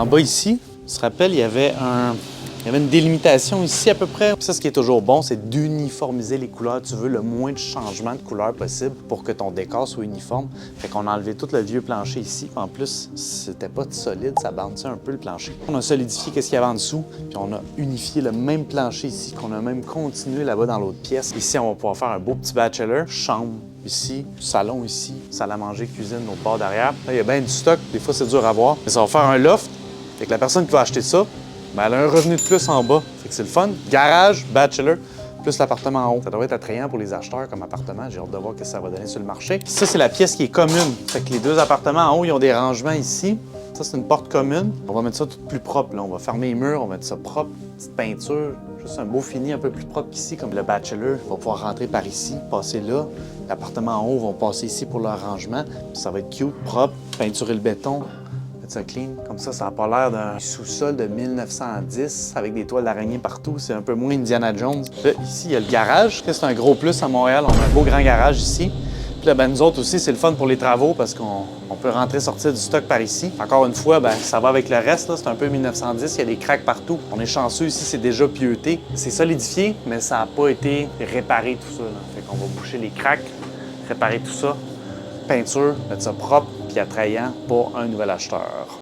En bas ici, on se rappelle, il y avait une délimitation ici à peu près. Puis ça, ce qui est toujours bon, c'est d'uniformiser les couleurs. Tu veux le moins de changements de couleurs possible pour que ton décor soit uniforme. Fait qu'on a enlevé tout le vieux plancher ici. En plus, c'était pas solide, ça bounçait un peu le plancher. On a solidifié qu'est-ce qu'il y avait en dessous, puis on a unifié le même plancher ici qu'on a même continué là-bas dans l'autre pièce. Ici, on va pouvoir faire un beau petit bachelor, chambre ici, salon ici, salle à manger, cuisine, au bord derrière. Là, il y a bien du stock, des fois c'est dur à voir. Mais ça va faire un loft. Fait que la personne qui va acheter ça, ben, elle a un revenu de plus en bas. Fait que c'est le fun. Garage, bachelor, plus l'appartement en haut. Ça devrait être attrayant pour les acheteurs comme appartement. J'ai hâte de voir ce que ça va donner sur le marché. Ça, c'est la pièce qui est commune. Fait que les deux appartements en haut, ils ont des rangements ici. Ça, c'est une porte commune. On va mettre ça tout plus propre. Là. On va fermer les murs, on va mettre ça propre. Petite peinture. Juste un beau fini un peu plus propre qu'ici, comme le bachelor va pouvoir rentrer par ici, passer là. L'appartement en haut vont passer ici pour leur rangement. Puis ça va être cute, propre, peinturer le béton. Ça clean. Comme ça n'a pas l'air d'un sous-sol de 1910 avec des toiles d'araignée partout. C'est un peu moins Indiana Jones. Là, ici, il y a le garage. C'est un gros plus à Montréal. On a un beau grand garage ici. Puis là, ben, nous autres aussi, c'est le fun pour les travaux parce qu'on peut rentrer, sortir du stock par ici. Encore une fois, ben, ça va avec le reste. C'est un peu 1910. Il y a des craques partout. On est chanceux ici, c'est déjà pieuté. C'est solidifié, mais ça n'a pas été réparé tout ça. Là. Fait qu'on va boucher les craques, réparer tout ça. Peinture, mettre ça propre puis attrayant pour un nouvel acheteur.